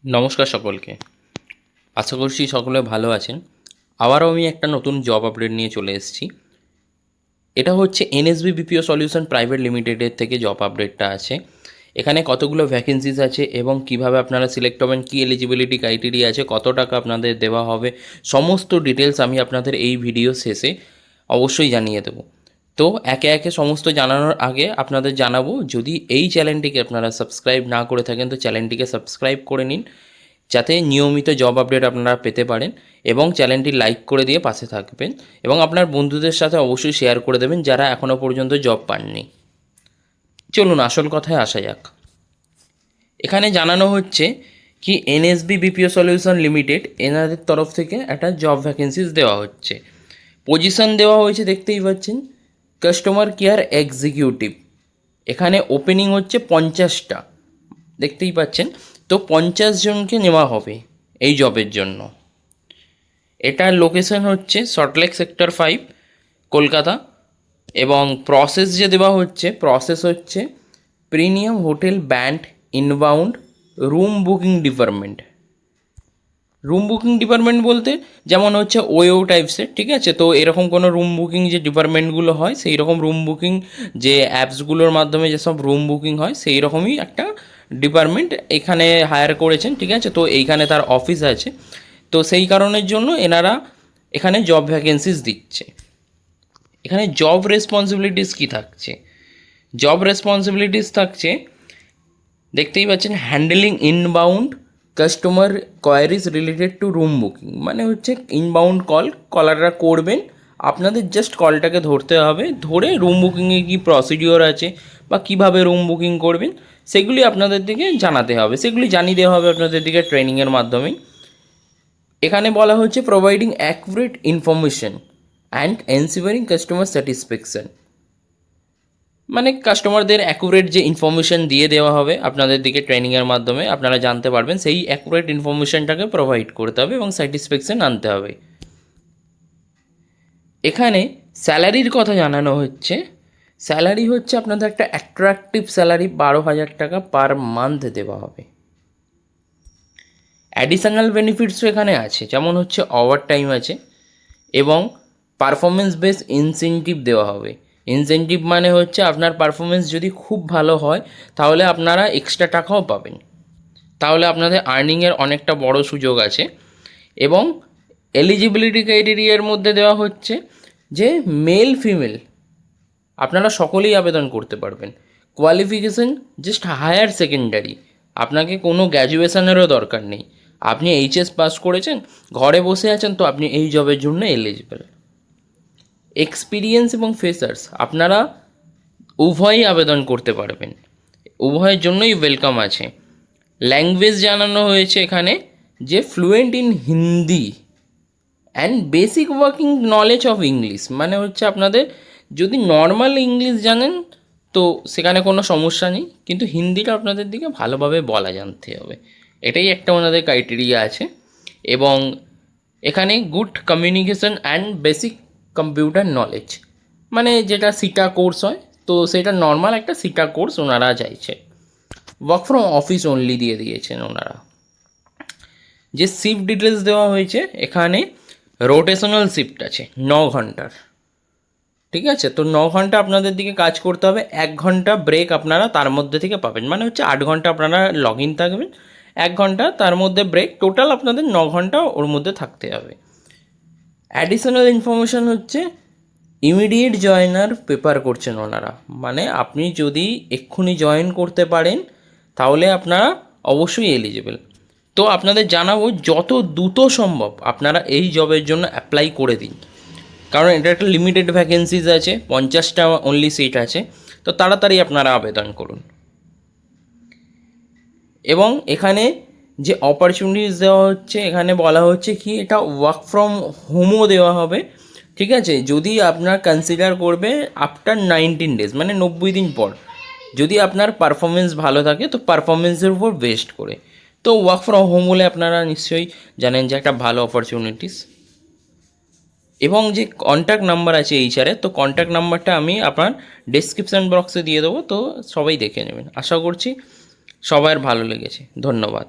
নমস্কার সকলকে। আশা করছি সকলে ভালো আছেন। আবারও আমি একটা নতুন জব আপডেট নিয়ে চলে এসেছি। এটা হচ্ছে এনএসবি বিপিও সলিউশন প্রাইভেট লিমিটেডের থেকে জব আপডেটটা আছে। এখানে কতগুলো ভ্যাকেন্সিস আছে এবং কিভাবে আপনারা সিলেক্ট হবেন, কী এলিজিবিলিটি ক্রাইটেরিয়া আছে, কত টাকা আপনাদের দেওয়া হবে, সমস্ত ডিটেলস আমি আপনাদের এই ভিডিও শেষে অবশ্যই জানিয়ে দেবো। তো একে একে সমস্ত জানানোর আগে আপনাদের জানাবো, যদি এই চ্যানেলটিকে আপনারা সাবস্ক্রাইব না করে থাকেন তো চ্যানেলটিকে সাবস্ক্রাইব করে নিন, যাতে নিয়মিত জব আপডেট আপনারা পেতে পারেন, এবং চ্যানেলটি লাইক করে দিয়ে পাশে থাকবেন এবং আপনার বন্ধুদের সাথে অবশ্যই শেয়ার করে দেবেন যারা এখনও পর্যন্ত জব পাননি। চলুন আসল কথায় আসা যাক। এখানে জানানো হচ্ছে কি এনএসবি বিপিও সলিউশন লিমিটেড এনাদের তরফ থেকে একটা জব ভ্যাকেন্সিস দেওয়া হচ্ছে। পজিশন দেওয়া হয়েছে দেখতেই পাচ্ছেন, কাস্টমার কেয়ার এক্সিকিউটিভ। এখানে ওপেনিং হচ্ছে 50টা, দেখতেই পাচ্ছেন। তো 50 জনকে নেওয়া হবে এই জবের জন্য। এটার লোকেশন হচ্ছে সল্টলেক সেক্টর 5, কলকাতা। এবং প্রসেস যে দেওয়া হচ্ছে, প্রসেস হচ্ছে premium hotel band inbound room booking department. Room booking department বলতে যেমন হচ্ছে ওয়েও টাইপসের, ঠিক আছে। তো এরকম কোনো রুম বুকিং যে ডিপার্টমেন্টগুলো হয়, সেই রকম রুম বুকিং যে অ্যাপসগুলোর মাধ্যমে যেসব রুম বুকিং হয়, সেই রকমই একটা ডিপার্টমেন্ট এখানে হায়ার করেছেন, ঠিক আছে। তো এইখানে তার অফিস আছে, তো সেই কারণের জন্য এনারা এখানে জব ভ্যাকেন্সিস দিচ্ছে। এখানে জব রেসপন্সিবিলিটিস কী থাকছে? জব রেসপন্সিবিলিটিস থাকছে, দেখতেই পাচ্ছেন, handling inbound customer queries related to room booking. মানে হচ্ছে ইনবাউন্ড কলাররা করবেন, আপনাদের জাস্ট কলটাকে ধরতে হবে, ধরে রুম বুকিংয়ে কী প্রসিডিওর আছে বা কীভাবে রুম বুকিং করবেন সেগুলি আপনাদের দিকে জানাতে হবে, সেগুলি জানিয়ে দেওয়া হবে আপনাদের দিকে ট্রেনিংয়ের মাধ্যমেই। এখানে বলা হচ্ছে providing accurate information and ensuring customer satisfaction. মানে কাস্টমারদের অ্যাকুরেট যে ইনফরমেশান দিয়ে দেওয়া হবে আপনাদের দিকে ট্রেনিংয়ের মাধ্যমে, আপনারা জানতে পারবেন, সেই অ্যাকুরেট ইনফরমেশানটাকে প্রোভাইড করতে হবে এবং স্যাটিসফ্যাকশান আনতে হবে। এখানে স্যালারির কথা জানানো হচ্ছে। স্যালারি হচ্ছে আপনাদের একটা অ্যাট্রাকটিভ স্যালারি 12,000 টাকা পার মান্থ দেওয়া হবে। অ্যাডিশনাল বেনিফিটসও এখানে আছে, যেমন হচ্ছে ওভার টাইম আছে এবং পারফরমেন্স বেস ইনসেন্টিভ দেওয়া হবে। ইনসেন্টিভ মানে হচ্ছে আপনার পারফরমেন্স যদি খুব ভালো হয় তাহলে আপনারা এক্সট্রা টাকাও পাবেন, তাহলে আপনাদের আর্নিংয়ের অনেকটা বড় সুযোগ আছে। এবং এলিজিবিলিটি ক্রাইটেরিয়ার মধ্যে দেওয়া হচ্ছে যে মেল ফিমেল আপনারা সকলেই আবেদন করতে পারবেন। কোয়ালিফিকেশন জাস্ট হায়ার সেকেন্ডারি, আপনাকে কোনো গ্র্যাজুয়েশনেরও দরকার নেই। আপনি এইচএস পাস করেছেন, ঘরে বসে আছেন, তো আপনি এই জবের জন্য এলিজিবল। এক্সপিরিয়েন্স এবং ফ্রেশার্স আপনারা উভয়ই আবেদন করতে পারবেন, উভয়ের জন্যই ওয়েলকাম আছে। ল্যাঙ্গুয়েজ জানানো হয়েছে এখানে যে fluent in Hindi and basic working knowledge of English. মানে হচ্ছে আপনাদের যদি নর্মাল ইংলিশ জানেন তো সেখানে কোনো সমস্যা নেই, কিন্তু হিন্দিটা আপনাদের দিকে ভালোভাবে বলা জানতে হবে, এটাই একটা ওনাদের ক্রাইটেরিয়া আছে। এবং এখানে good communication and basic computer knowledge, মানে যেটা সিটা কোর্স হয়, তো সেটা নর্মাল একটা সিটা কোর্স ওনারা চাইছে। ওয়ার্ক ফ্রম অফিস অনলি দিয়ে দিয়েছেন ওনারা। যে শিফট ডিটেলস দেওয়া হয়েছে এখানে, রোটেশনাল শিফট আছে 9 ঘন্টার, ঠিক আছে। তো 9 ঘন্টা আপনাদের দিকে কাজ করতে হবে, 1 ঘন্টা ব্রেক আপনারা তার মধ্যে থেকে পাবেন। মানে হচ্ছে 8 ঘন্টা আপনারা লগ ইন থাকবেন, 1 ঘন্টা তার মধ্যে ব্রেক, টোটাল আপনাদের 9 ঘন্টা ওর মধ্যে থাকতে হবে। অ্যাডিশনাল ইনফরমেশান হচ্ছে ইমিডিয়েট জয়েনার পেপার করছেন ওনারা। মানে আপনি যদি এক্ষুনি জয়েন করতে পারেন তাহলে আপনারা অবশ্যই এলিজিবল। তো আপনাদের জানাবো যত দ্রুত সম্ভব আপনারা এই জবের জন্য অ্যাপ্লাই করে দিন, কারণ এটা একটা লিমিটেড ভ্যাকেন্সিজ আছে, 50টা অনলি সিট আছে, তো তাড়াতাড়ি আপনারা আবেদন করুন। এবং এখানে যে অপরচুনিটিস দেওয়া হচ্ছে, এখানে বলা হচ্ছে কি এটা ওয়ার্ক ফ্রম হোমও দেওয়া হবে, ঠিক আছে। যদি আপনার কনসিডার করবে আফটার 19 ডেজ, মানে 90 দিন পর, যদি আপনার পারফরমেন্স ভালো থাকে তো পারফরমেন্সের উপর বেস্ট করে। তো ওয়ার্ক ফ্রম হোম হলে আপনারা নিশ্চয়ই জানেন যে একটা ভালো অপরচুনিটিস। এবং যে কন্ট্যাক্ট নাম্বার আছে এইচআরের, তো কন্ট্যাক্ট নাম্বারটা আমি আপনার ডেসক্রিপশান বক্সে দিয়ে দেবো, তো সবাই দেখে নেবেন। আশা করছি সবার ভালো লেগেছে। ধন্যবাদ।